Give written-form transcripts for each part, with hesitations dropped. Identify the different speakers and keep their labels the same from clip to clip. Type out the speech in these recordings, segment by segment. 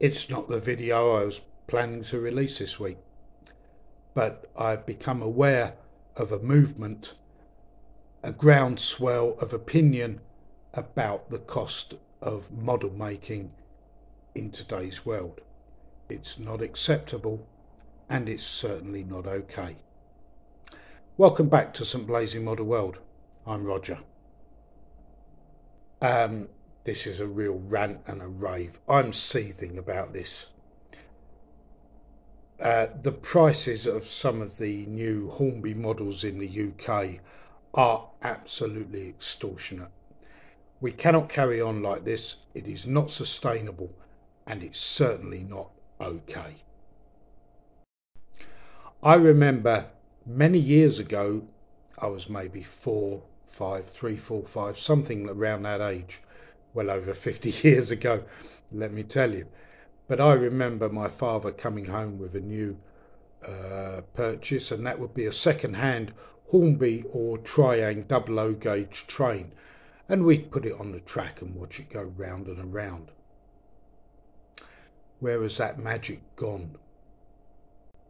Speaker 1: It's not the video I was planning to release this week, but I've become aware of a movement, a groundswell of opinion about the cost of model making in today's world. It's not acceptable, and it's certainly not okay. Welcome back to St Blazing Model World. I'm Roger. This is a real rant and a rave. I'm seething about this. The prices of some of the new Hornby models in the UK are absolutely extortionate. We cannot carry on like this. It is not sustainable, and it's certainly not okay. I remember many years ago, I was maybe 4, 5, 3, 4, 5, something around that age, well over 50 years ago, let me tell you. But I remember my father coming home with a new purchase, and that would be a second-hand Hornby or Triang 00 gauge train, and we'd put it on the track and watch it go round and around. Where has that magic gone?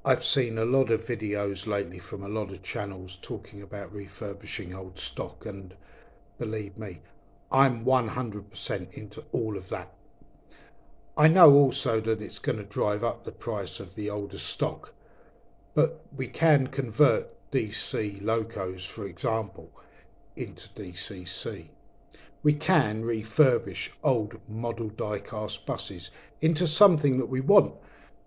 Speaker 1: I've seen a lot of videos lately from a lot of channels talking about refurbishing old stock, and believe me, I'm 100% into all of that. I know also that it's going to drive up the price of the older stock, but we can convert DC locos, for example, into DCC. We can refurbish old model die-cast buses into something that we want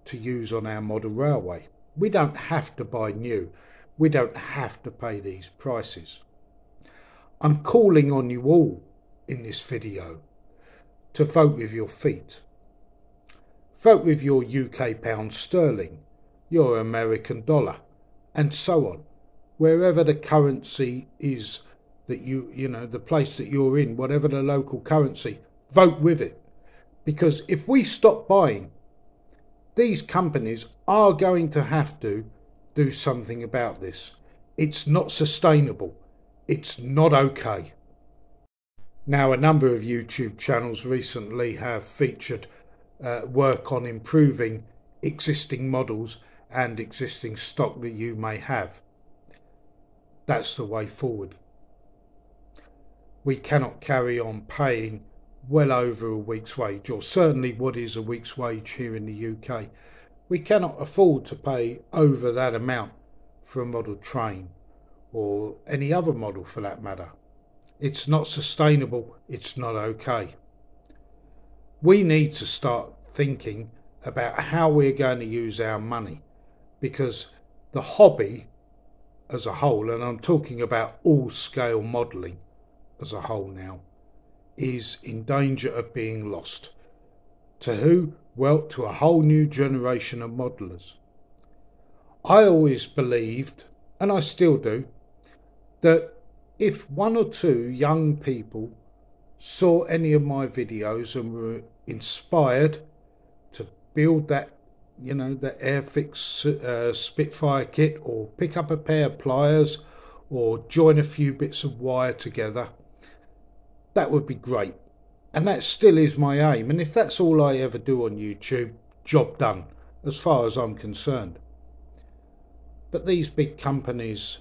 Speaker 1: to use on our model railway. We don't have to buy new. We don't have to pay these prices. I'm calling on you all in this video to vote with your feet. Vote with your UK pound sterling, your American dollar, and so on. Wherever the currency is that you know, the place that you're in, whatever the local currency, vote with it. Because if we stop buying, these companies are going to have to do something about this. It's not sustainable. It's not okay. Now, a number of YouTube channels recently have featured work on improving existing models and existing stock that you may have. That's the way forward. We cannot carry on paying well over a week's wage, or certainly what is a week's wage here in the UK. We cannot afford to pay over that amount for a model train, or any other model for that matter. It's not sustainable. It's not okay. We need to start thinking about how we're going to use our money, because the hobby as a whole, and I'm talking about all scale modelling as a whole now, is in danger of being lost. To who? Well, to a whole new generation of modellers. I always believed, and I still do, that if one or two young people saw any of my videos and were inspired to build that, you know, the Airfix Spitfire kit, or pick up a pair of pliers, or join a few bits of wire together, that would be great. And that still is my aim. And if that's all I ever do on YouTube, job done, as far as I'm concerned. But these big companies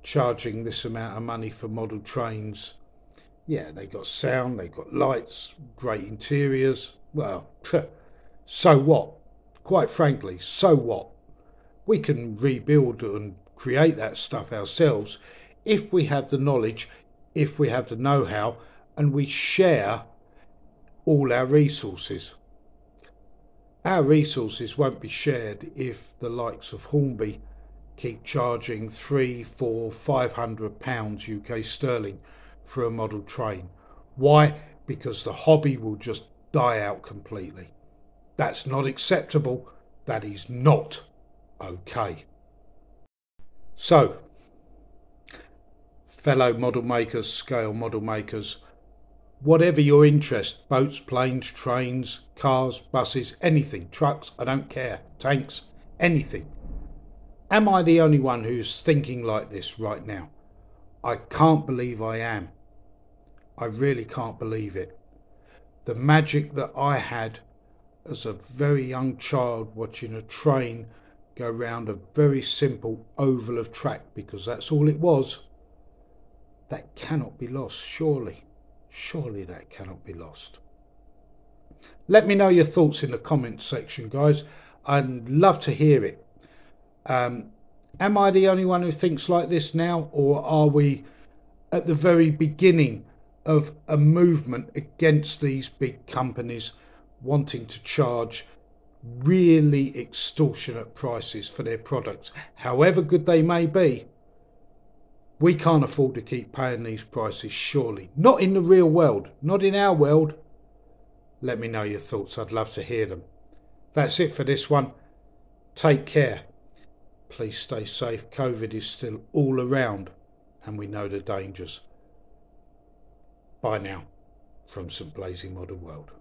Speaker 1: charging this amount of money for model trains, yeah, they got sound, they got lights, great interiors. Well, so what? Quite frankly, so what? We can rebuild and create that stuff ourselves if we have the knowledge, if we have the know-how, and we share all our resources. Our resources won't be shared if the likes of Hornby keep charging £300, £400, £500 UK sterling for a model train. Why? Because the hobby will just die out completely. That's not acceptable. That is not okay. So, fellow model makers, scale model makers, whatever your interest, boats, planes, trains, cars, buses, anything, trucks, I don't care, tanks, anything. Am I the only one who's thinking like this right now? I can't believe I am. I really can't believe it. The magic that I had as a very young child watching a train go round a very simple oval of track, because that's all it was. That cannot be lost, surely. Surely that cannot be lost. Let me know your thoughts in the comments section, guys. I'd love to hear it. Am I the only one who thinks like this now, or are we at the very beginning of a movement against these big companies wanting to charge really extortionate prices for their products, however good they may be? We can't afford to keep paying these prices, surely. Not in the real world, not in our world. Let me know your thoughts, I'd love to hear them. That's it for this one. Take care. Please stay safe. COVID is still all around and we know the dangers. Bye now from St Blazing Modern World.